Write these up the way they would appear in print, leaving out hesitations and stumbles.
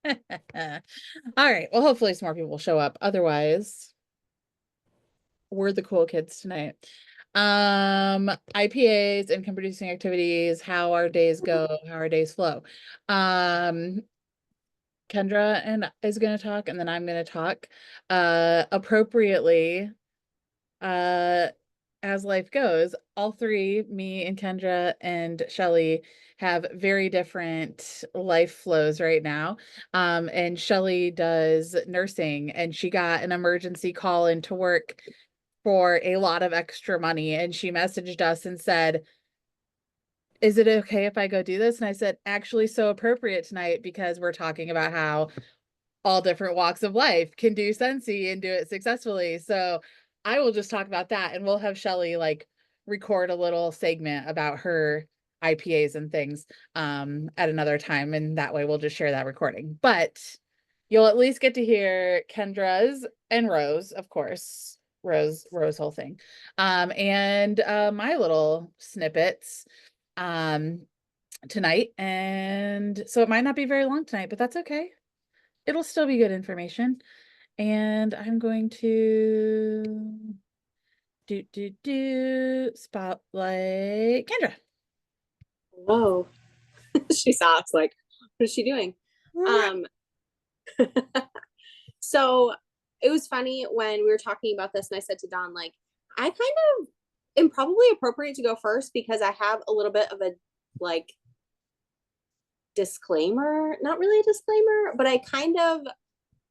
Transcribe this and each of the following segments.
All right. Well, hopefully some more people will show up. Otherwise, we're the cool kids tonight. IPAs, income producing activities, how our days go, how our days flow. Um, Kendra and is going to talk, and then I'm going to talk appropriately. Uh, as life goes, all three, me and Kendra and Shelly, have very different life flows right now. And Shelly does nursing, and she got an emergency call into work for a lot of extra money. And she messaged us and said, is it okay if I go do this? And I said, actually, so appropriate tonight because we're talking about how all different walks of life can do Sensi and do it successfully. So I will just talk about that, and we'll have Shelly like record a little segment about her IPAs and things at another time, and that way we'll just share that recording. But you'll at least get to hear Kendra's and Rose, of course, Rose whole thing, and my little snippets tonight. And so it might not be very long tonight, but that's okay. It'll still be good information. And I'm going to spotlight Kendra. Whoa. She saw us like, what is she doing? Um, so it was funny when we were talking about this, and I said to Don, like, I kind of am probably appropriate to go first because I have a little bit of a like disclaimer, not really a disclaimer, but I kind of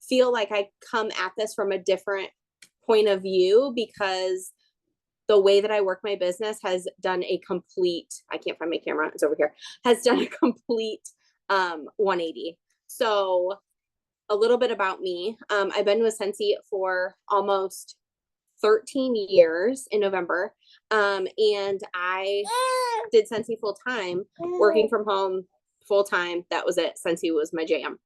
feel like I come at this from a different point of view because the way that I work my business has done a complete, I can't find my camera, it's over here, has done a complete 180. So a little bit about me. I've been with Sensi for almost 13 years in November. And I did Sensi full time, working from home full time. That was it. Sensi was my jam.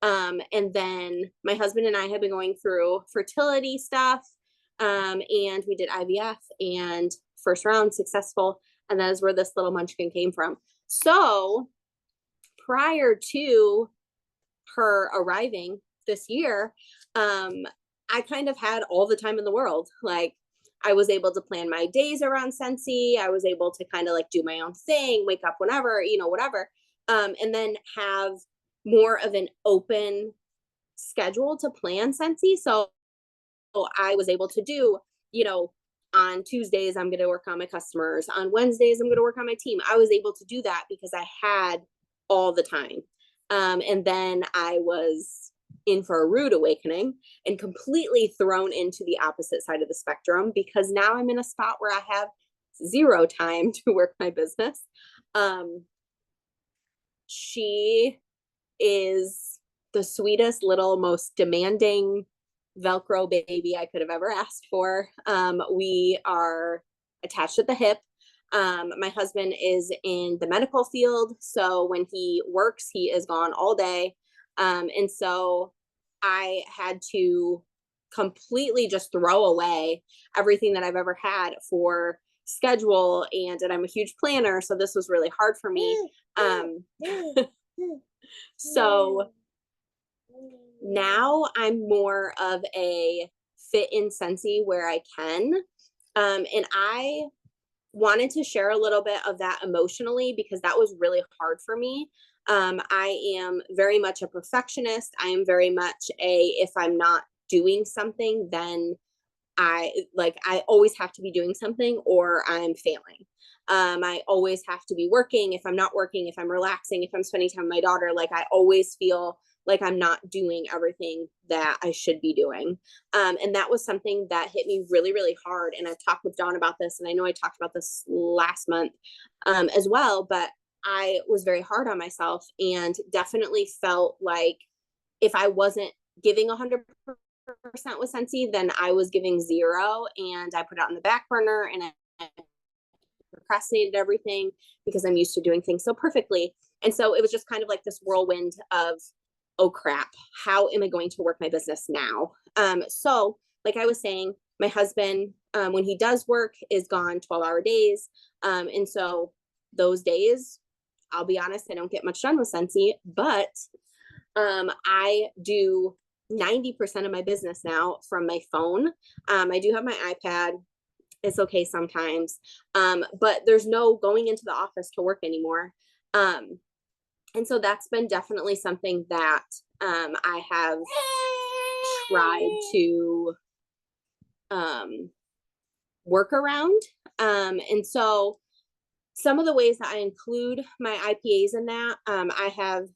And then my husband and I have been going through fertility stuff. And we did IVF and first round successful. And that is where this little munchkin came from. So prior to her arriving this year, I kind of had all the time in the world. Like I was able to plan my days around Sensi. I was able to kind of like do my own thing, wake up whenever, whatever. And then have more of an open schedule to plan Sensi. So I was able to do, on Tuesdays, I'm going to work on my customers. On Wednesdays, I'm going to work on my team. I was able to do that because I had all the time. And then I was in for a rude awakening and completely thrown into the opposite side of the spectrum because now I'm in a spot where I have zero time to work my business. She is the sweetest little, most demanding Velcro baby I could have ever asked for. We are attached at the hip. My husband is in the medical field. So when he works, he is gone all day. And so I had to completely just throw away everything that I've ever had for schedule. And I'm a huge planner. So this was really hard for me. So now I'm more of a fit in Sensi where I can. And I wanted to share a little bit of that emotionally because that was really hard for me. I am very much a perfectionist. I am very much if I'm not doing something, then I always have to be doing something or I'm failing. I always have to be working. If I'm not working, if I'm relaxing, if I'm spending time with my daughter, like I always feel like I'm not doing everything that I should be doing. And that was something that hit me really, really hard. And I've talked with Dawn about this, and I know I talked about this last month as well, but I was very hard on myself and definitely felt like if I wasn't giving 100% with Sensi, then I was giving zero, and I put it on the back burner and I procrastinated everything because I'm used to doing things so perfectly. And so it was just kind of like this whirlwind of, oh crap, how am I going to work my business now? So like I was saying, my husband, when he does work, is gone 12-hour days. And so those days, I'll be honest, I don't get much done with Sensi, but I do 90% of my business now from my phone. I do have my iPad. It's okay sometimes. But there's no going into the office to work anymore. Um, and so that's been definitely something that I have tried to um, work around. And so some of the ways that I include my IPAs in that, I have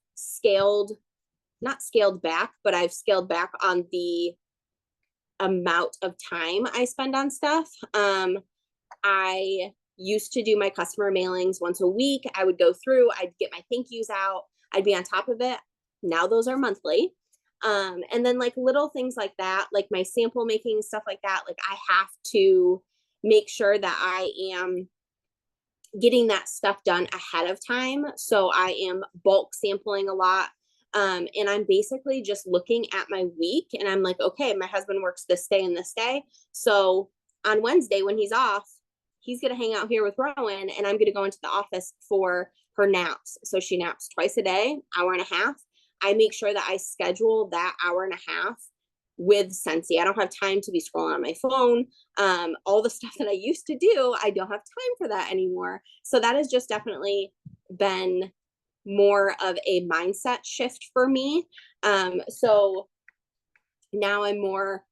not scaled back, but I've scaled back on the amount of time I spend on stuff. I used to do my customer mailings once a week. I would go through, I'd get my thank yous out, I'd be on top of it. Now those are monthly. And then like little things like that, like my sample making, stuff like that, like I have to make sure that I am getting that stuff done ahead of time. So I am bulk sampling a lot. And I'm basically just looking at my week and I'm like, okay, my husband works this day and this day. So on Wednesday when he's off, he's going to hang out here with Rowan and I'm going to go into the office for her naps. So she naps twice a day, hour and a half. I make sure that I schedule that hour and a half with Scentsy. I don't have time to be scrolling on my phone. All the stuff that I used to do, I don't have time for that anymore. So that has just definitely been more of a mindset shift for me. So now I'm more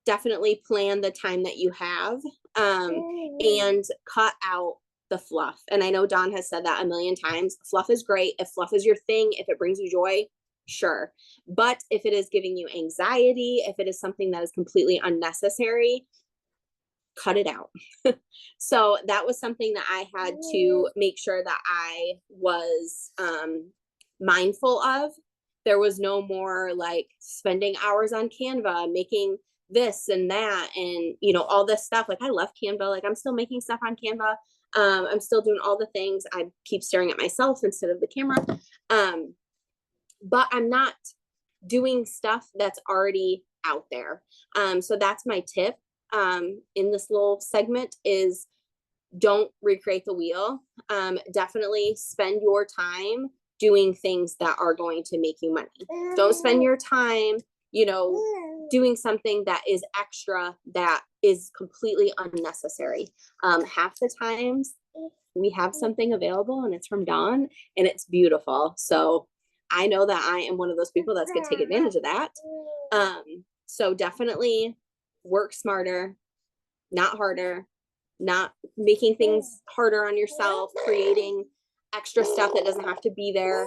definitely plan the time that you have and cut out the fluff. And I know Don has said that a million times. Fluff is great. If fluff is your thing, if it brings you joy, sure. But if it is giving you anxiety, if it is something that is completely unnecessary, cut it out. So that was something that I had to make sure that I was mindful of. There was no more like spending hours on Canva, making this and that, and you know, all this stuff. Like I love Canva. Like I'm still making stuff on Canva. I'm still doing all the things. I keep staring at myself instead of the camera. But I'm not doing stuff that's already out there. So that's my tip in this little segment is don't recreate the wheel. Definitely spend your time doing things that are going to make you money. Don't spend your time, you know, doing something that is extra that is completely unnecessary. Half the times we have something available and it's from Dawn and it's beautiful. So I know that I am one of those people that's going to take advantage of that. So definitely work smarter, not harder, not making things harder on yourself, creating extra stuff that doesn't have to be there.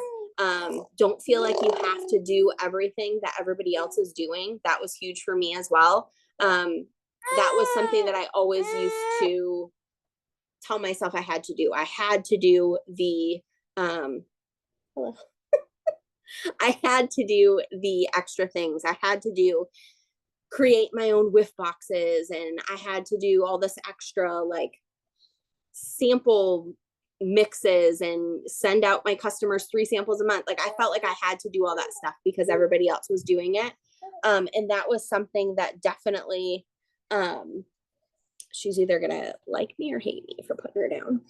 Don't feel like you have to do everything that everybody else is doing. That was huge for me as well. That was something that I always used to tell myself I had to do. I had to do the, I had to do the extra things. I had to do create my own whiff boxes and I had to do all this extra like sample mixes and send out my customers 3 samples a month. Like I felt like I had to do all that stuff because everybody else was doing it. And that was something that definitely she's either gonna like me or hate me for putting her down.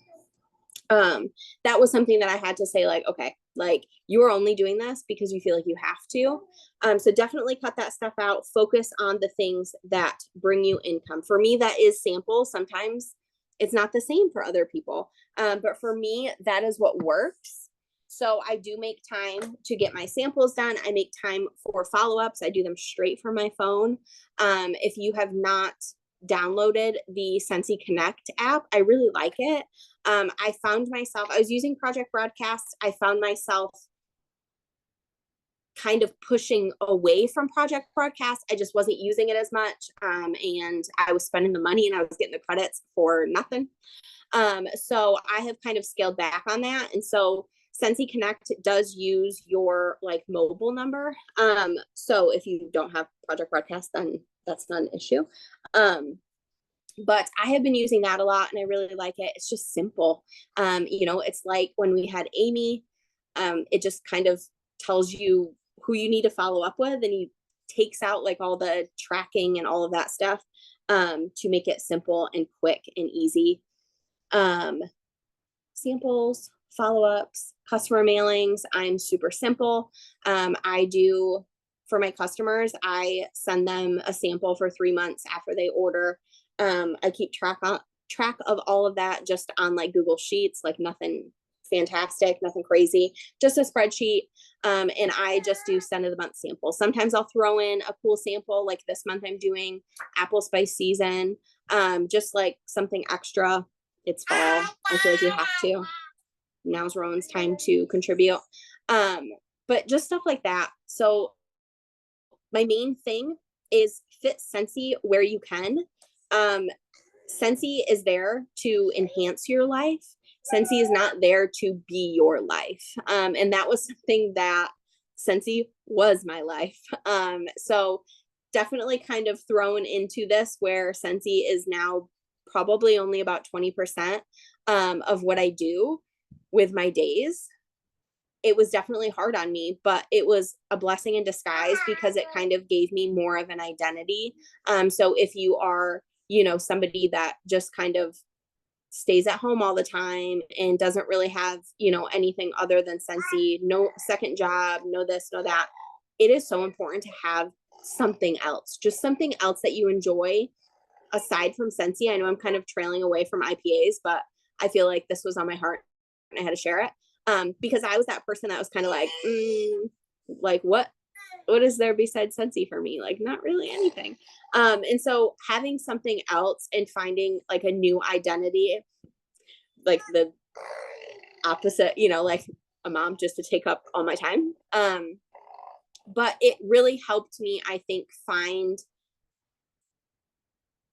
That was something that I had to say like, okay, like you are only doing this because you feel like you have to. So definitely cut that stuff out, focus on the things that bring you income. For me, that is samples. Sometimes it's not the same for other people. But for me, that is what works. So I do make time to get my samples done. I make time for follow-ups. I do them straight from my phone. If you have not downloaded the Scentsy Connect app, I really like it. I found myself, I was using Project Broadcast. I found myself kind of pushing away from Project Broadcast. I just wasn't using it as much. And I was spending the money and I was getting the credits for nothing. So I have kind of scaled back on that. And so Scentsy Connect does use your like mobile number. So if you don't have Project Broadcast, then that's not an issue. But I have been using that a lot and I really like it. It's just simple. You know, it's like when we had Amy, it just kind of tells you who you need to follow up with and he takes out like all the tracking and all of that stuff to make it simple and quick and easy. Samples, follow-ups, customer mailings. I'm super simple. I do for my customers, I send them a sample for 3 months after they order. I keep track of all of that just on like Google Sheets, like nothing fantastic, nothing crazy, just a spreadsheet. And I just do send of the month samples. Sometimes I'll throw in a cool sample. Like this month, I'm doing apple spice season, just like something extra. It's fall. I feel like you have to. Now's Rowan's time to contribute. But just stuff like that. So my main thing is fit Scentsy where you can. Um, Scentsy is there to enhance your life. Scentsy is not there to be your life. And that was something that Scentsy was my life. So definitely kind of thrown into this where Scentsy is now probably only about 20% of what I do with my days. It was definitely hard on me, but it was a blessing in disguise because it kind of gave me more of an identity. So if you are, somebody that just kind of stays at home all the time and doesn't really have, anything other than Scentsy, no second job, no this, no that, it is so important to have something else, just something else that you enjoy aside from Scentsy. I know I'm kind of trailing away from IPAs, but I feel like this was on my heart and I had to share it. Because I was that person that was kind of like what is there besides Scentsy for me? Like not really anything. And so having something else and finding like a new identity, like the opposite, like a mom just to take up all my time. But it really helped me, I think, find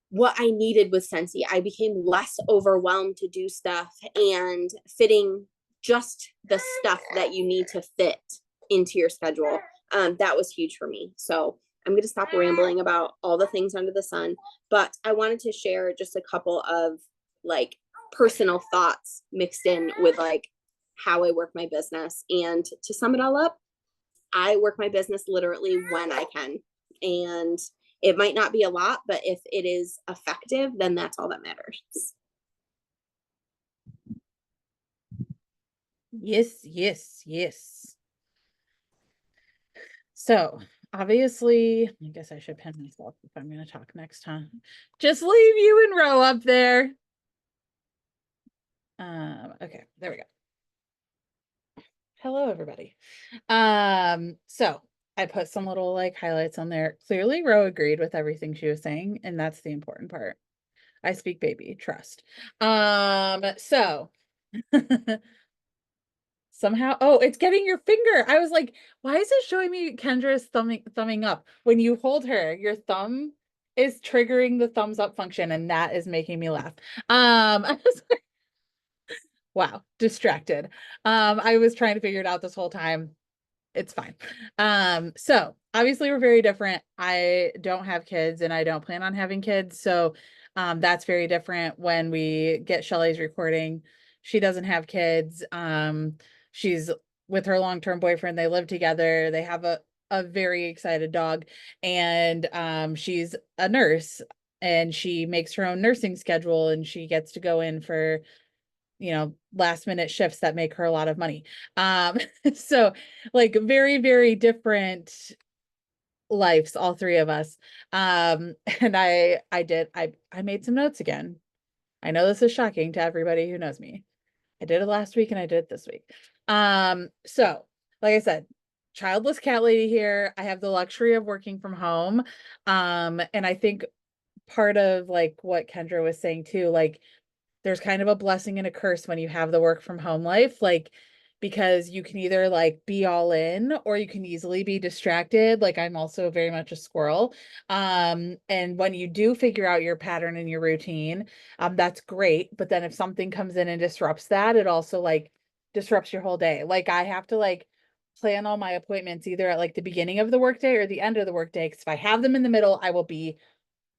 what I needed with Scentsy. I became less overwhelmed to do stuff and fitting just the stuff that you need to fit into your schedule. That was huge for me. So I'm going to stop rambling about all the things under the sun, but I wanted to share just a couple of like personal thoughts mixed in with like how I work my business. And to sum it all up, I work my business literally when I can. And it might not be a lot, but if it is effective, then that's all that matters. Yes, yes, yes. So obviously, I guess I should pin myself if I'm going to talk next time. Just leave you and Row up there. Okay, there we go. Hello, everybody. So I put some little like highlights on there. Clearly, Row agreed with everything she was saying, and that's the important part. I speak baby, trust. So somehow, oh, it's getting your finger. I was like, why is it showing me Kendra's thumbing up? When you hold her, your thumb is triggering the thumbs up function, and that is making me laugh. I was like, wow, distracted. I was trying to figure it out this whole time. It's fine. So obviously we're very different. I don't have kids and I don't plan on having kids. So that's very different when we get Shelly's recording. She doesn't have kids. She's with her long-term boyfriend. They live together. They have a very excited dog, and she's a nurse and she makes her own nursing schedule and she gets to go in for last minute shifts that make her a lot of money. Um, so like very, very different lives, all three of us. And I made some notes again. I know this is shocking to everybody who knows me. I did it last week and I did it this week. So like I said, childless cat lady here. I have the luxury of working from home. And I think part of like what Kendra was saying too, like there's kind of a blessing and a curse when you have the work from home life, like because you can either like be all in or you can easily be distracted. Like I'm also very much a squirrel. And when you do figure out your pattern and your routine, that's great. But then if something comes in and disrupts that, it also like disrupts your whole day. Like I have to like plan all my appointments either at like the beginning of the workday or the end of the workday. Because if I have them in the middle, I will be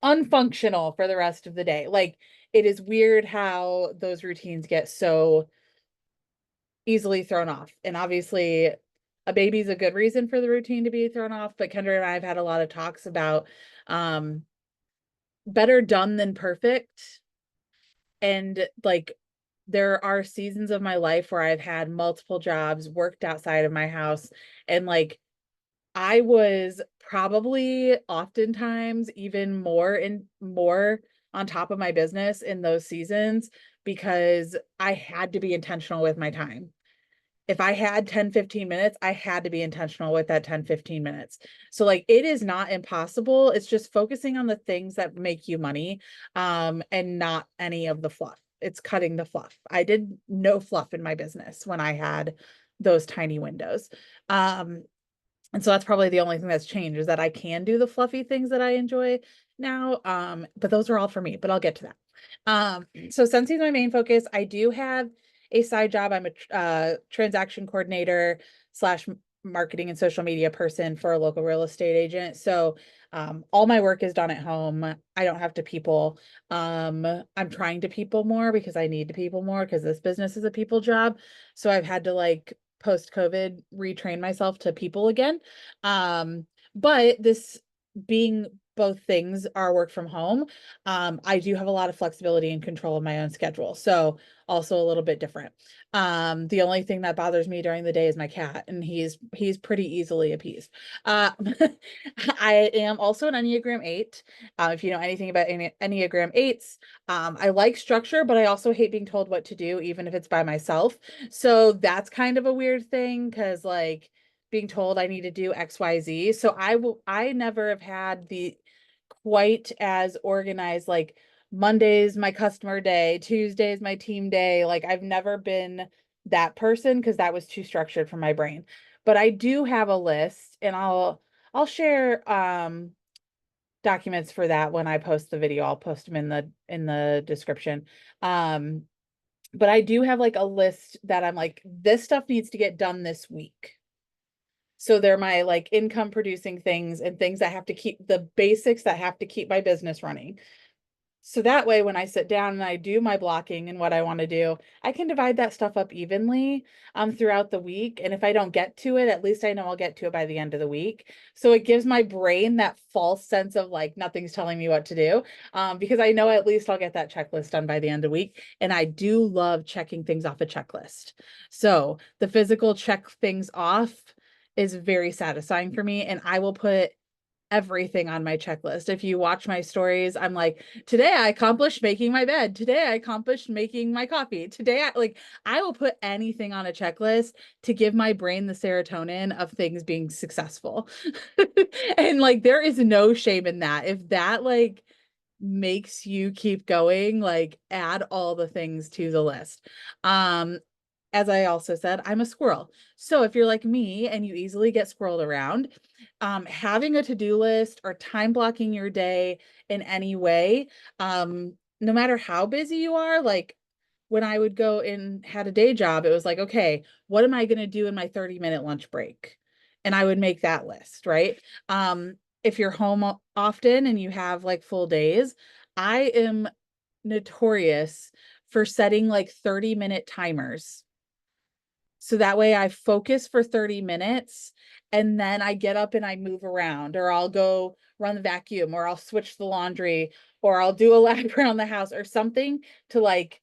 unfunctional for the rest of the day. Like it is weird how those routines get so easily thrown off. And obviously a baby's a good reason for the routine to be thrown off, but Kendra and I have had a lot of talks about better done than perfect. And like there are seasons of my life where I've had multiple jobs, worked outside of my house, and like I was probably oftentimes even more on top of my business in those seasons because I had to be intentional with my time. If I had 10-15 minutes, I had to be intentional with that 10-15 minutes. So like it is not impossible. It's just focusing on the things that make you money, and not any of the fluff. It's cutting the fluff. I did no fluff in my business when I had those tiny windows. Um, and so that's probably the only thing that's changed is that I can do the fluffy things that I enjoy now. But those are all for me, but I'll get to that. So Scentsy is my main focus. I do have a side job. I'm a transaction coordinator slash marketing and social media person for a local real estate agent. So all my work is done at home. I don't have to people. I'm trying to people more because I need to people more because this business is a people job. So I've had to like post COVID retrain myself to people again. But this being both things are work from home, I do have a lot of flexibility and control of my own schedule. So also a little bit different. The only thing that bothers me during the day is my cat, and he's pretty easily appeased. Uh, I am also an Enneagram 8. If you know anything about Enneagram 8s, I like structure, but I also hate being told what to do, even if it's by myself. So that's kind of a weird thing because like being told I need to do XYZ. So I never have had the quite as organized, like Monday's my customer day, Tuesday's my team day. Like I've never been that person because that was too structured for my brain. But I do have a list, and I'll share documents for that when I post the video. I'll post them in the description. Um but I do have like a list that I'm like, this stuff needs to get done this week. So they're my like income producing things and things that have to keep the basics that have to keep my business running. So that way, when I sit down and I do my blocking and what I want to do, I can divide that stuff up evenly throughout the week. And if I don't get to it, at least I know I'll get to it by the end of the week. So it gives my brain that false sense of like nothing's telling me what to do, because I know at least I'll get that checklist done by the end of the week. And I do love checking things off a checklist. So the physical check things off is very satisfying for me. And I will put everything on my checklist. If you watch my stories, I'm like, today I accomplished making my bed. Today I accomplished making my coffee. Today I will put anything on a checklist to give my brain the serotonin of things being successful. And like there is no shame in that. If that like makes you keep going, like add all the things to the list. As I also said, I'm a squirrel. So if you're like me and you easily get squirreled around, having a to-do list or time blocking your day in any way, no matter how busy you are, like when I would go and had a day job, it was like, okay, what am I going to do in my 30-minute lunch break? And I would make that list, right? If you're home often and you have like full days, I am notorious for setting like 30-minute timers, so that way I focus for 30 minutes and then I get up and I move around, or I'll go run the vacuum, or I'll switch the laundry, or I'll do a lap around the house or something to like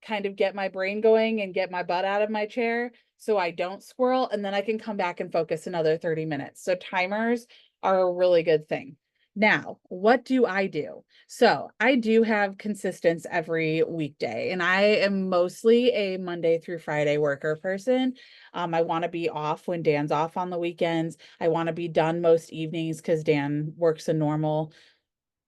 kind of get my brain going and get my butt out of my chair so I don't squirrel, and then I can come back and focus another 30 minutes. So timers are a really good thing. Now, what do I do? So I do have consistence every weekday, and I am mostly a Monday through Friday worker person. I want to be off when Dan's off on the weekends. I want to be done most evenings because Dan works a normal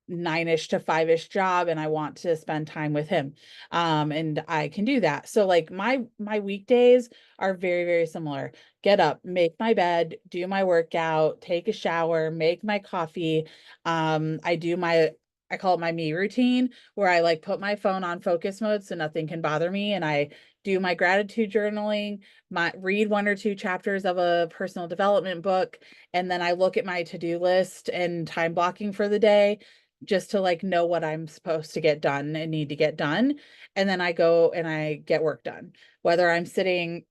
9-ish to 5-ish job, and I want to spend time with him. And I can do that. So like my weekdays are very, very similar. Get up, make my bed, do my workout, take a shower, make my coffee. I call it my me routine, where I like put my phone on focus mode so nothing can bother me. And I do my gratitude journaling, my read 1 or 2 chapters of a personal development book, and then I look at my to-do list and time blocking for the day just to like know what I'm supposed to get done and need to get done. And then I go and I get work done, whether I'm sitting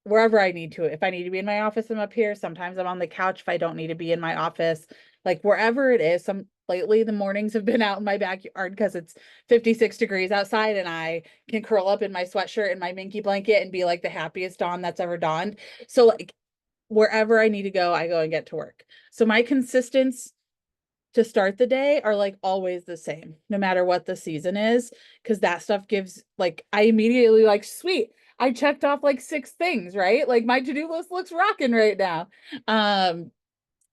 wherever I need to. If I need to be in my office, I'm up here. Sometimes I'm on the couch if I don't need to be in my office. Like wherever it is, lately the mornings have been out in my backyard because it's 56 degrees outside and I can curl up in my sweatshirt and my minky blanket and be like the happiest dawn that's ever dawned. So like wherever I need to go, I go and get to work. So my consistence to start the day are like always the same, no matter what the season is, because that stuff gives like I immediately like, sweet, I checked off like 6 things, right? Like my to-do list looks rocking right now. Um,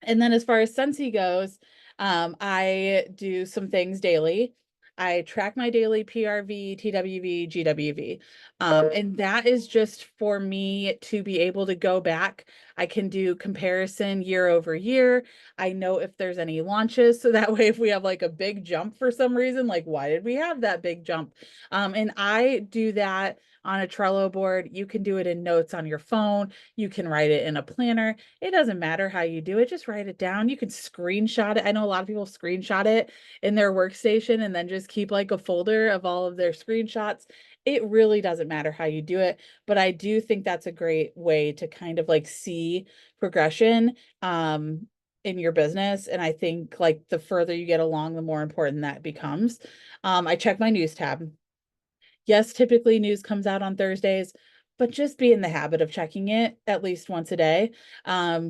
and then as far as Sensi goes, I do some things daily. I track my daily PRV, TWV, GWV. And that is just for me to be able to go back. I can do comparison year over year. I know if there's any launches. So that way, if we have like a big jump for some reason, like why did we have that big jump? And I do that on a Trello board. You can do it in notes on your phone. You can write it in a planner. It doesn't matter how you do it, just write it down. You can screenshot it. I know a lot of people screenshot it in their workstation and then just keep like a folder of all of their screenshots. It really doesn't matter how you do it, but I do think that's a great way to kind of like see progression in your business. And I think like the further you get along, the more important that becomes. I check my news tab. Yes, typically news comes out on Thursdays, but just be in the habit of checking it at least once a day,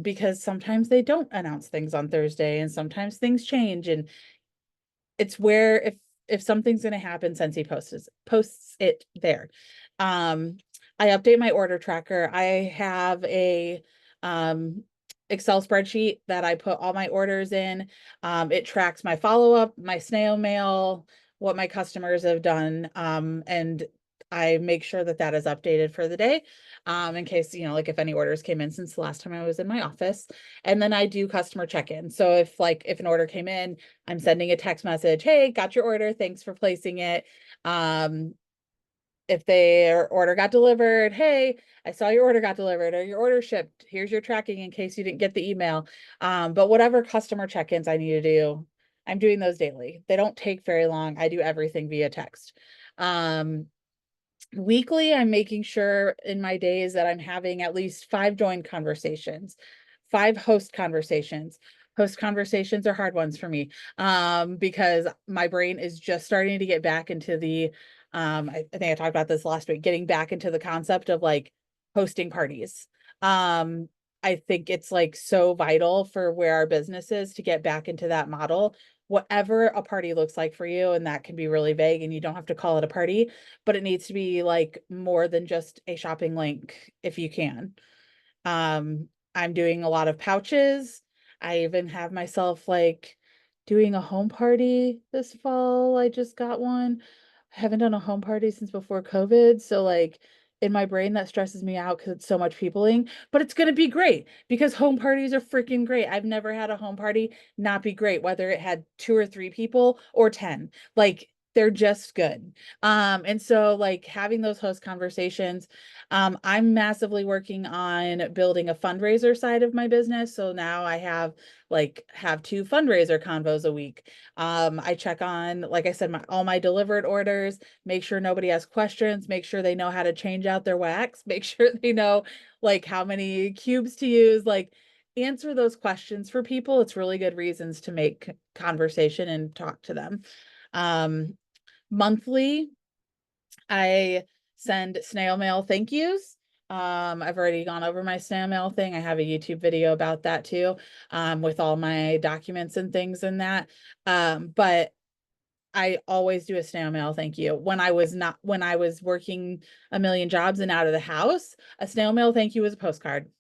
because sometimes they don't announce things on Thursday and sometimes things change. And it's where if something's going to happen, Sensi posts it there. Um, I update my order tracker. I have a um Excel spreadsheet that I put all my orders in. It tracks my follow-up, my snail mail, what my customers have done. And I make sure that that is updated for the day, in case, like if any orders came in since the last time I was in my office. And then I do customer check-in. So if an order came in, I'm sending a text message, hey, got your order, thanks for placing it. If their order got delivered, hey, I saw your order got delivered or your order shipped. Here's your tracking in case you didn't get the email. But whatever customer check-ins I need to do, I'm doing those daily. They don't take very long. I do everything via text. Um, Weekly, I'm making sure in my days that I'm having at least 5 joint conversations, 5 host conversations. Host conversations are hard ones for me, because my brain is just starting to get back into the, I think I talked about this last week, getting back into the concept of like hosting parties. Um, I think it's like so vital for where our business is to get back into that model, whatever a party looks like for you. And that can be really vague and you don't have to call it a party, but it needs to be like more than just a shopping link if you can. I'm doing a lot of pouches. I even have myself like doing a home party this fall. I just got one. I haven't done a home party since before COVID. So like in my brain that stresses me out because it's so much peopling, but it's gonna be great because home parties are freaking great. I've never had a home party not be great, whether it had 2 or 3 people or 10. Like they're just good. And so like having those host conversations, I'm massively working on building a fundraiser side of my business. So now I have 2 fundraiser convos a week. I check on, like I said, all my delivered orders, make sure nobody has questions, make sure they know how to change out their wax, make sure they know like how many cubes to use, like answer those questions for people. It's really good reasons to make conversation and talk to them. Um, Monthly, I send snail mail thank yous. I've already gone over my snail mail thing. I have a YouTube video about that too, with all my documents and things in that. But I always do a snail mail thank you. When I was working a million jobs and out of the house, a snail mail thank you was a postcard.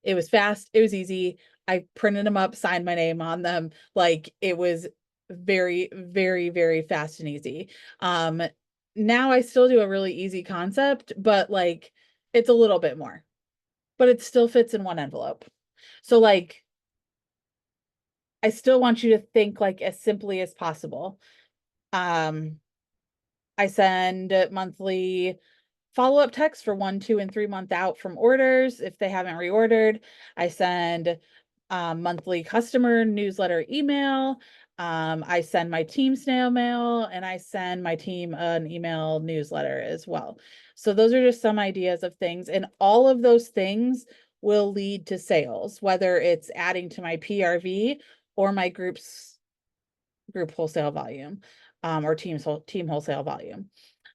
It was fast, it was easy. I printed them up, signed my name on them. Like it was very, very, very fast and easy. Um, Now I still do a really easy concept, but like it's a little bit more, but it still fits in one envelope. So like I still want you to think like as simply as possible. Um, I send monthly follow-up texts for 1, 2, and 3 month out from orders if they haven't reordered. I send monthly customer newsletter email. I send my team snail mail and I send my team an email newsletter as well. So those are just some ideas of things. And all of those things will lead to sales, whether it's adding to my PRV or my group's group wholesale volume, or team wholesale volume.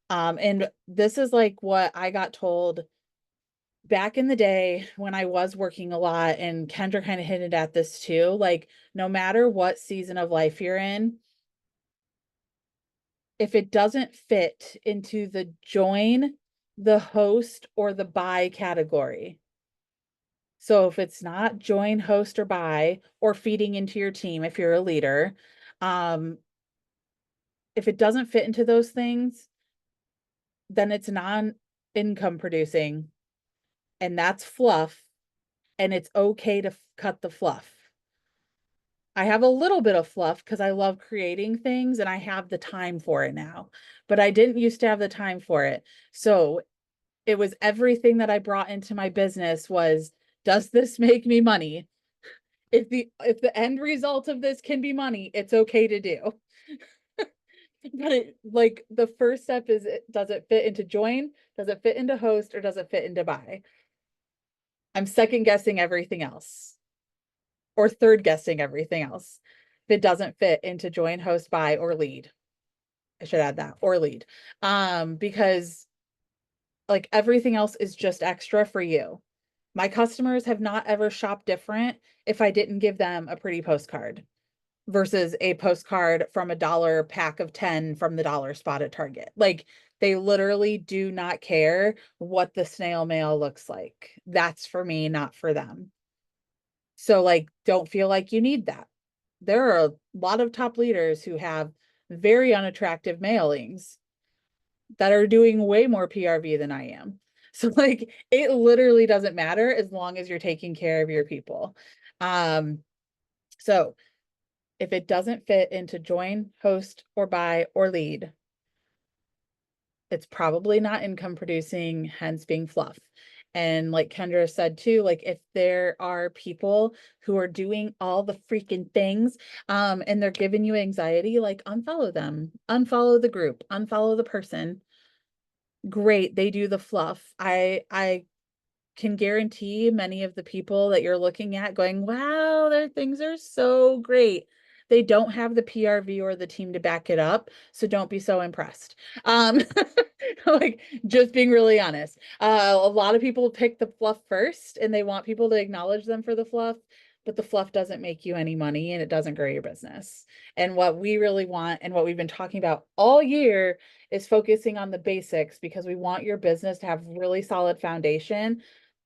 And this is like what I got told back in the day when I was working a lot, and Kendra kind of hinted at this too, like no matter what season of life you're in, if it doesn't fit into the join, the host, or the buy category. So if it's not join, host, or buy, or feeding into your team, if you're a leader, um, if it doesn't fit into those things, then it's non-income producing, and that's fluff, and it's okay to cut the fluff. I have a little bit of fluff because I love creating things and I have the time for it now, but I didn't used to have the time for it. So it was everything that I brought into my business was, does this make me money? If the end result of this can be money, it's okay to do. But like the first step is, does it fit into join? Does it fit into host, or does it fit into buy? I'm second guessing everything else, or third guessing everything else if it doesn't fit into join, host, buy, or lead. I should add that, or lead. Because like everything else is just extra for you. My customers have not ever shopped different if I didn't give them a pretty postcard versus a postcard from a dollar pack of 10 from the dollar spot at Target. Like they literally do not care what the snail mail looks like. That's for me, not for them. So like, don't feel like you need that. There are a lot of top leaders who have very unattractive mailings that are doing way more PRV than I am. So like, it literally doesn't matter as long as you're taking care of your people. So if it doesn't fit into join, host, or buy, or lead, it's probably not income producing, hence being fluff. And like Kendra said too, like if there are people who are doing all the freaking things, and they're giving you anxiety, like unfollow them, unfollow the group, unfollow the person. Great, they do the fluff. I can guarantee many of the people that you're looking at going, wow, their things are so great. They don't have the PRV or the team to back it up. So don't be so impressed. Um, like just being really honest. A lot of people pick the fluff first and they want people to acknowledge them for the fluff, but the fluff doesn't make you any money and it doesn't grow your business. And what we really want and what we've been talking about all year is focusing on the basics, because we want your business to have really solid foundation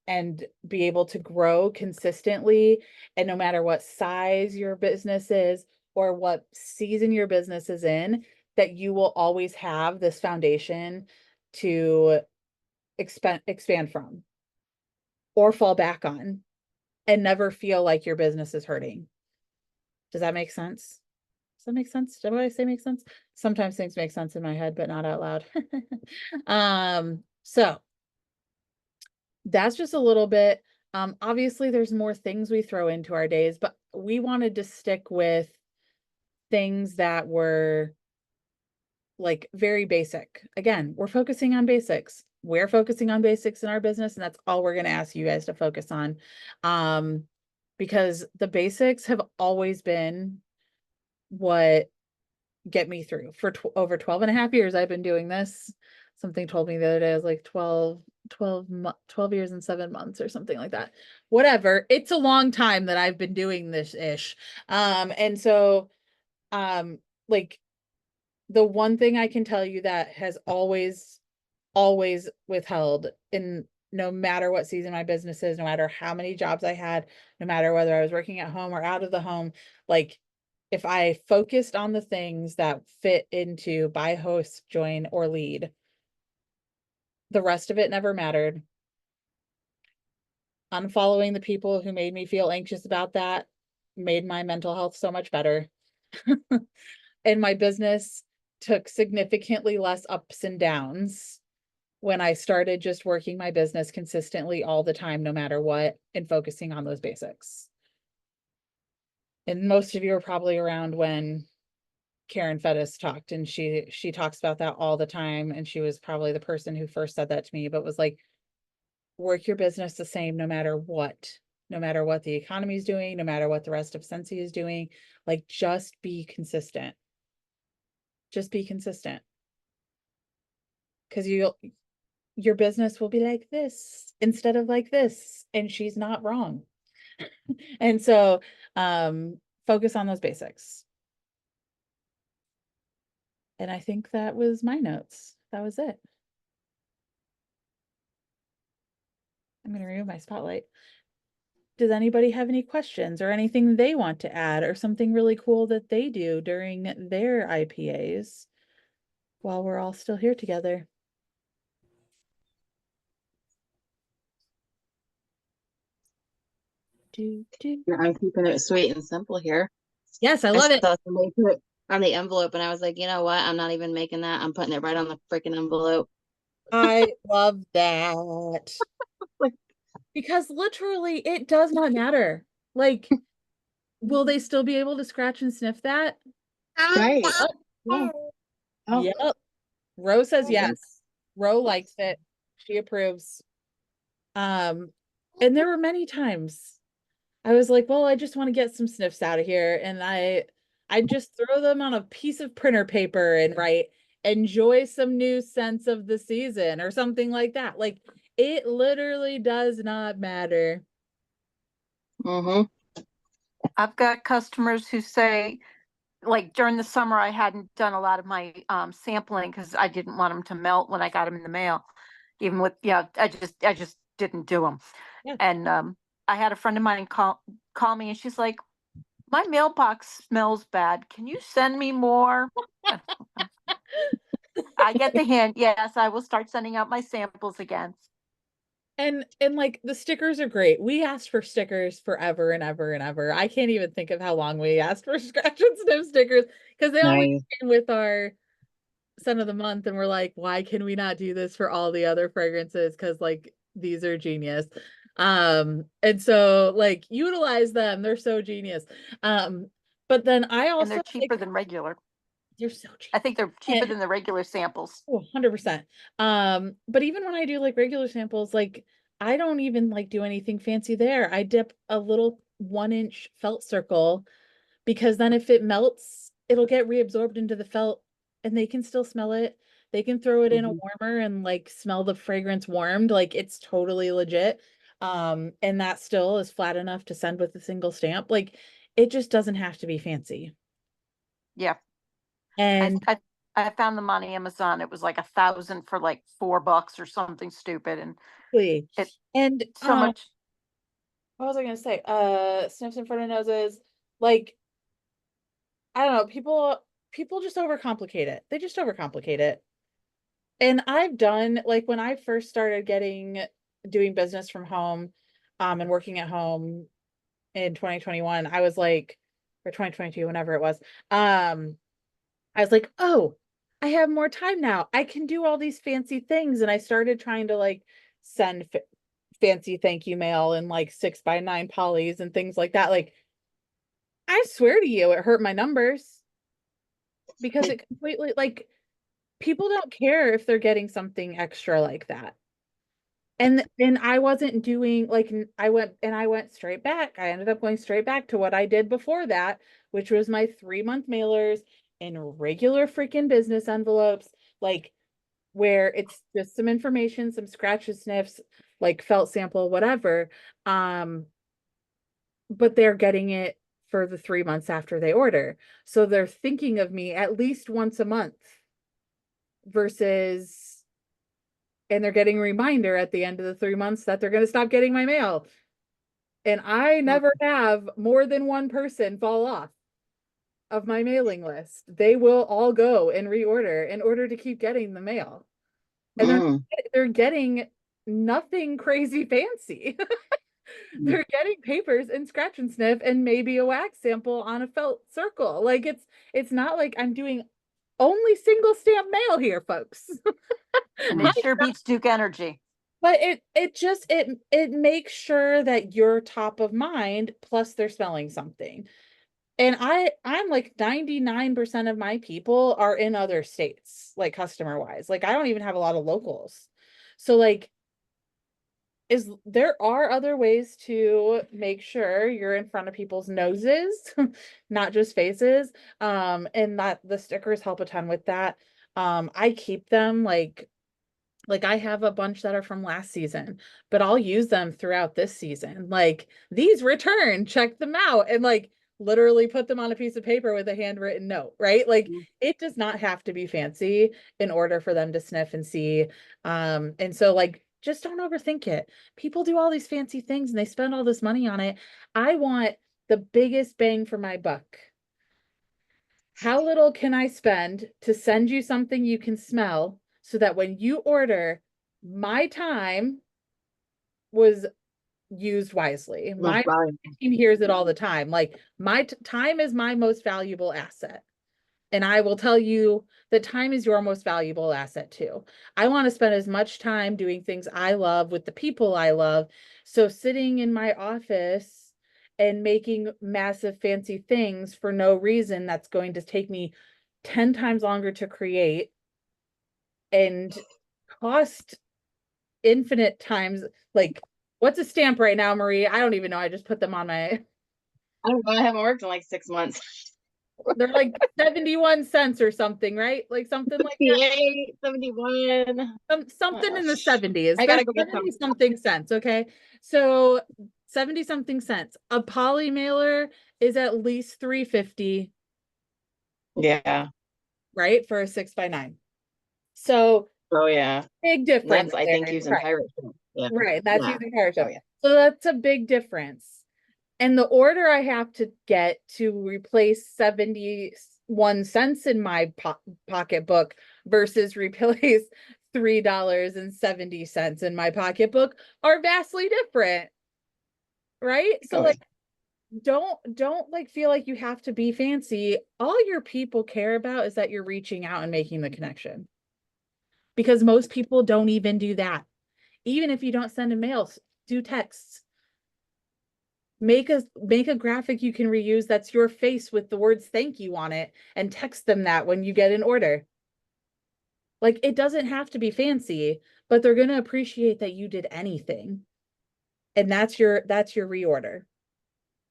and be able to grow consistently. And no matter what size your business is or what season your business is in, that you will always have this foundation to expand from or fall back on, and never feel like your business is hurting. Does that make sense? Does that make sense? Did what I say make sense? Sometimes things make sense in my head, but not out loud. So that's just a little bit. Obviously there's more things we throw into our days, but we wanted to stick with things that were like very basic. Again, we're focusing on basics. We're focusing on basics in our business, and that's all we're going to ask you guys to focus on. Because the basics have always been what get me through. For over 12 and a half years I've been doing this. Something told me the other day, I was like 12 years and 7 months or something like that. Whatever. It's a long time that I've been doing this ish. And so like the one thing I can tell you that has always withheld, in no matter what season my business is, no matter how many jobs I had, no matter whether I was working at home or out of the home, like if I focused on the things that fit into buy, host, join, or lead, the rest of it never mattered. Unfollowing the people who made me feel anxious about that made my mental health so much better. And my business took significantly less ups and downs when I started just working my business consistently all the time, no matter what, and focusing on those basics. And most of you are probably around when Karen Fettis talked, and she talks about that all the time. And she was probably the person who first said that to me, but was like, work your business the same no matter what, no matter what the economy is doing, no matter what the rest of Scentsy is doing, like just be consistent. Just be consistent because your business will be like this instead of like this, and she's not wrong. And so focus on those basics. And I think that was my notes. That was it. I'm going to remove my spotlight. Does anybody have any questions or anything they want to add or something really cool that they do during their IPAs while we're all still here together? Do, do. I'm keeping it sweet and simple here. Yes, I I love it. saw somebody put it on the envelope and I was like, you know what? I'm not even making that. I'm putting it right on the freaking envelope. I love that. Like, Because literally it does not matter. Like, will they still be able to scratch and sniff that? right. Yep. Yeah. Oh, Yep. Ro says yeah. yes. Ro likes it. She approves. And there were many times I was like, well, I just want to get some sniffs out of here. And I just throw them on a piece of printer paper and write, enjoy some new scents of the season or something like that. Like it literally does not matter. Mm-hmm. I've got customers who say, like during the summer, I hadn't done a lot of my sampling because I didn't want them to melt when I got them in the mail. Even with, yeah, I just didn't do them. Yeah. And I had a friend of mine call me, and she's like, "My mailbox smells bad. Can you send me more?" I get the hint. Yes, I will start sending out my samples again. And like the stickers are great. We asked for stickers forever and ever and ever. I can't even think of how long we asked for scratch and sniff stickers because they always Nice. came with our scent of the month, and we're like, why can we not do this for all the other fragrances? Because like these are genius. And so like utilize them. They're so genius. But then I And also they're cheaper like than regular. they're so cheap. I think they're cheaper than the regular samples. Oh, 100%. But even when I do like regular samples, like I don't even like do anything fancy there. I dip a little 1-inch felt circle because then if it melts, it'll get reabsorbed into the felt and they can still smell it. They can throw it in a Mm-hmm. warmer and like smell the fragrance warmed. Like it's totally legit. And that still is flat enough to send with a single stamp. Like it just doesn't have to be fancy. Yeah. I, And I I found them on Amazon. It was like 1,000 for like $4 or something stupid, and please. it And so much. what was I gonna say? Sniffs in front of noses. Like, I don't know, people just overcomplicate it. They just overcomplicate it. And I've done like when I first started doing business from home, and working at home in 2021, I was like, or 2022, whenever it was, I was like, oh, I have more time now. I can do all these fancy things. And I started trying to like send fancy thank you mail and like 6x9 polys and things like that. Like, I swear to you, it hurt my numbers because it completely like people don't care if they're getting something extra like that. And I wasn't doing like I went straight back. I ended up going straight back to what I did before that, which was my 3-month mailers in regular freaking business envelopes, like where it's just some information, some scratches, sniffs, like felt sample, whatever. Um, but they're getting it for the 3 months after they order. So they're thinking of me at least once a month versus, and they're getting a reminder at the end of the 3 months that they're going to stop getting my mail. And I never have more than one person fall off of my mailing list. They will all go and reorder in order to keep getting the mail. And Mm. they're getting nothing crazy fancy. They're getting papers and scratch and sniff and maybe a wax sample on a felt circle. Like it's not like I'm doing only single stamp mail here, folks. And it sure beats Duke Energy. But it makes sure that you're top of mind, plus they're smelling something. And I'm like 99% of my people are in other states, like customer wise. Like I don't even have a lot of locals. So like is there are other ways to make sure you're in front of people's noses, not just faces. And that the stickers help a ton with that. I keep them like I have a bunch that are from last season, but I'll use them throughout this season. Like these return, check them out, and like literally put them on a piece of paper with a handwritten note, right? Like it does not have to be fancy in order for them to sniff and see. And so like just don't overthink it. People do all these fancy things and they spend all this money on it. I want the biggest bang for my buck. How little can I spend to send you something you can smell so that when you order, my time was used wisely. My team hears it all the time. Like my time is my most valuable asset. And I will tell you that time is your most valuable asset too. I want to spend as much time doing things I love with the people I love. So sitting in my office and making massive fancy things for no reason that's going to take me 10 times longer to create and cost infinite times. Like, what's a stamp right now, Marie? I don't even know. I just put them on my. I don't know. I haven't worked in like 6 months. They're like 71 cents or something, right? Like something like that. 71. Something in the 70s. I gotta go get 70 something cents. Okay. So 70 something cents. A poly mailer is at least 350, Yeah. right? For a 6x9. So Oh yeah. big difference. That's I think there. using Right. pirate. Yeah. Right. That's Yeah. using pirate. Oh yeah. So that's a big difference. And the order I have to get to replace 71 cents in my pocketbook versus replace $3.70 in my pocketbook are vastly different. Right? So Oh, like don't like feel like you have to be fancy. All your people care about is that you're reaching out and making the connection. Because most people don't even do that. Even if you don't send a mail, do texts. Make a graphic you can reuse that's your face with the words thank you on it and text them that when you get an order. Like it doesn't have to be fancy, but they're going to appreciate that you did anything. And that's your reorder.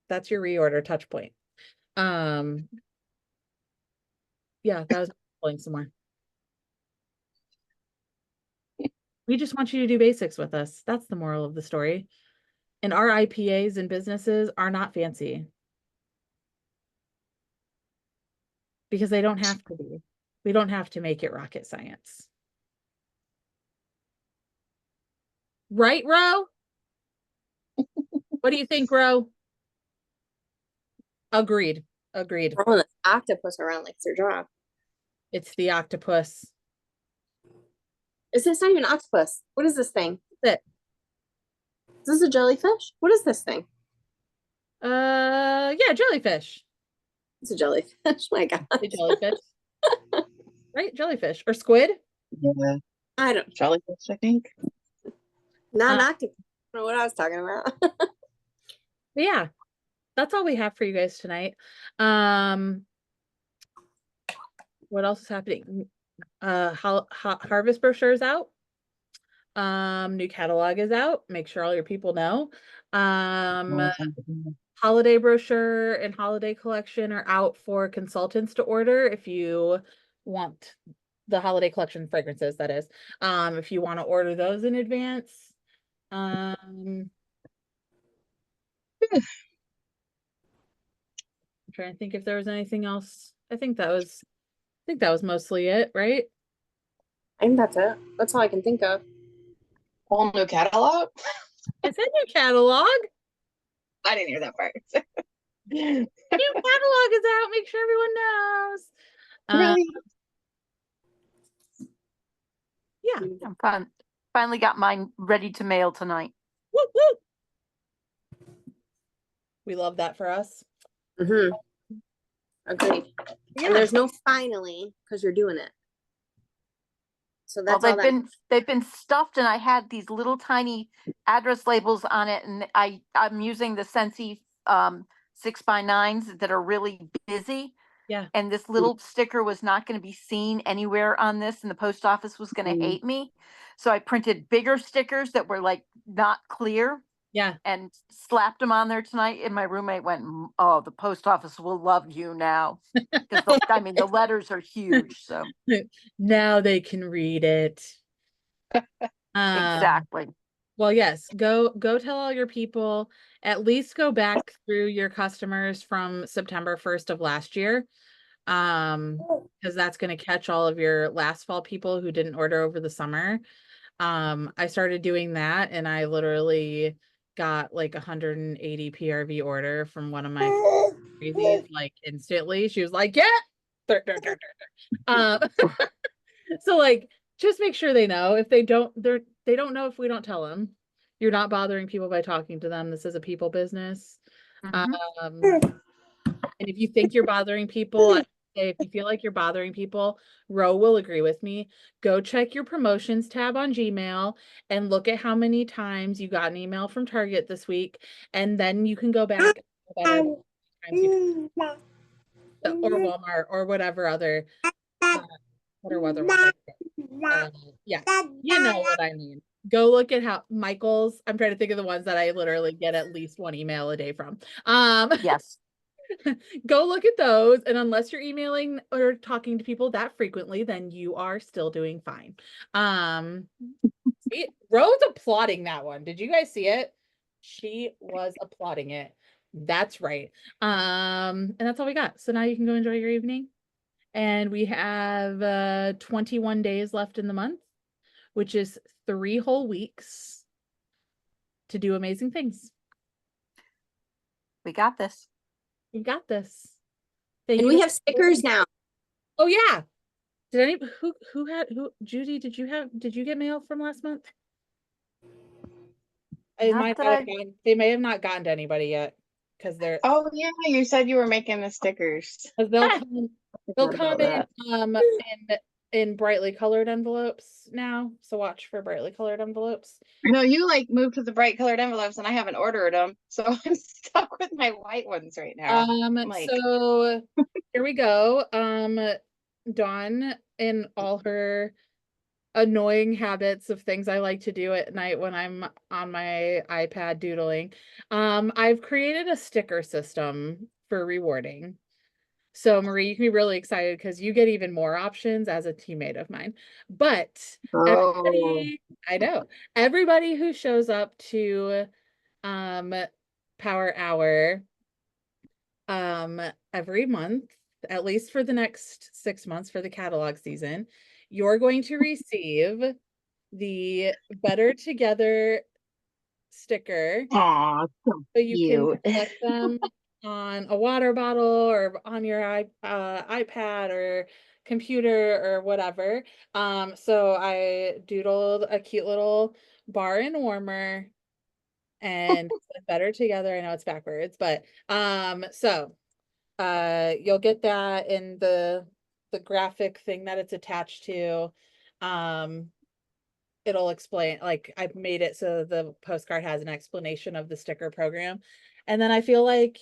That's your reorder touch point. Um yeah, that was pulling some more. We just want you to do basics with us. That's the moral of the story. And our IPAs and businesses are not fancy because they don't have to be. We don't have to make it rocket science. Right, Ro? What do you think, Ro? Agreed. Agreed. Throwing the octopus around like it's their job. It's the octopus. Is this not even an octopus? What is this thing? That's Is this a jellyfish? What is this thing? it. Yeah, jellyfish. It's a jellyfish. My God. A jellyfish. Right? Jellyfish. Or squid. yeah. I don't. Jellyfish, I think. Not an octopus. I don't know what I was talking about. But yeah, that's all we have for you guys tonight. What else is happening? Harvest brochure is out. New catalog is out. Make sure all your people know. Holiday brochure and holiday collection are out for consultants to order if you want the holiday collection fragrances, that is. If you want to order those in advance. I'm trying to think if there was anything else. I think that was mostly it, right? I think that's it. That's all I can think of. Whole new catalog. It's in your catalog. I didn't hear that part. New catalog is out. Make sure everyone knows. Really? Yeah. I'm finally got mine ready to mail tonight. Woo, woo. We love that for us. Mm-hmm. Agreed. Yeah. And there's no finally because you're doing it. So Well, that's all they've been stuffed, and I had these little tiny address labels on it, and I'm using the Scentsy 6x9s that are really busy. Yeah. And this little sticker was not going to be seen anywhere on this, and the post office was going to hate me. So I printed bigger stickers that were like not clear Yeah. and slapped them on there tonight. And my roommate went, "Oh, the post office will love you now." Because I mean, the letters are huge. So Now they can read it. exactly. Well, yes, go tell all your people, at least go back through your customers from September 1st of last year. Because that's going to catch all of your last fall people who didn't order over the summer. I started doing that and I literally got like 180 PRV order from one of my crazies like instantly. She was like, yeah. Um, so like just make sure they know. If they don't know if we don't tell them. You're not bothering people by talking to them. This is a people business. Mhm. And if you think you're bothering people, I say if you feel like you're bothering people, Ro will agree with me. Go check your promotions tab on Gmail and look at how many times you got an email from Target this week. And then you can go back times you or Walmart or whatever other what other ones. Yeah, you know what I mean. Go look at how Michael's. I'm trying to think of the ones that I literally get at least one email a day from. Yes. Go look at those. And unless you're emailing or talking to people that frequently, then you are still doing fine. Rose applauding that one. Did you guys see it? She was applauding it. That's right. And that's all we got. So now you can go enjoy your evening. And we have 21 days left in the month, which is 3 whole weeks to do amazing things. We got this. We've got this. Thank And you. we have stickers now. Oh yeah. Did any who Judy, did you get mail from last month? It Not might that not have I gotten, they may have not gotten to anybody yet because Oh yeah, you said you were making the stickers. they'll Ah, come they'll forgot come about in in brightly colored envelopes now. So watch for brightly colored envelopes. No, you like moved to the bright colored envelopes and I haven't ordered them. So I'm stuck with my white ones right now. I'm like, So here we go. Dawn in all her annoying habits of things I like to do at night when I'm on my iPad doodling. I've created a sticker system for rewarding. So Marie, you can be really excited because you get even more options as a teammate of mine. But oh, I know, everybody who shows up to um Power Hour every month, at least for the next 6 months for the catalog season, you're going to receive the Better Together sticker. aw, so So you can cute. collect them on a water bottle or on your iPad or computer or whatever. So I doodled a cute little bar and warmer and Better Together. I know it's backwards, but so you'll get that in the graphic thing that it's attached to. It'll explain, like I've made it so the postcard has an explanation of the sticker program. And then I feel like,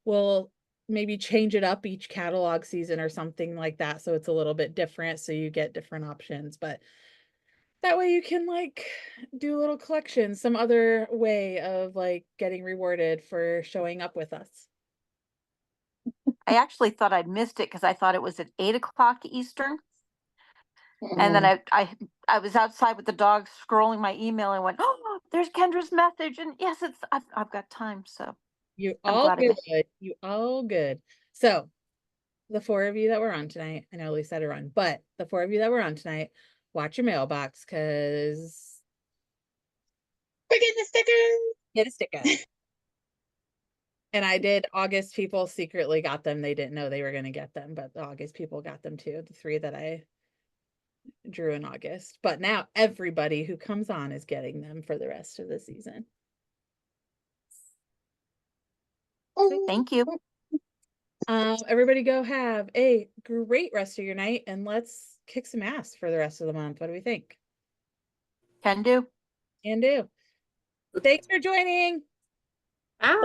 we'll maybe change it up each catalog season or something like that so it's a little bit different so you get different options. But that way you can like do little collections, some other way of like getting rewarded for showing up with us. I actually thought I'd missed it because I thought it was at 8 o'clock Eastern. And then I was outside with the dog scrolling my email and went, "Oh, there's Kendra's message." And yes, I've got time, so You I'm all glad I good. missed. You all good. So the 4 of you that were on tonight, I know Lisa had to run, but the 4 of you that were on tonight, watch your mailbox because We're getting the stickers. get a sticker. And I did. August people secretly got them. They didn't know they were going to get them, but the August people got them too. The 3 that I drew in August. But now everybody who comes on is getting them for the rest of the season. Thank you. Everybody go have a great rest of your night and let's kick some ass for the rest of the month. What do we think? Can do. Can do. Thanks for joining. Bye.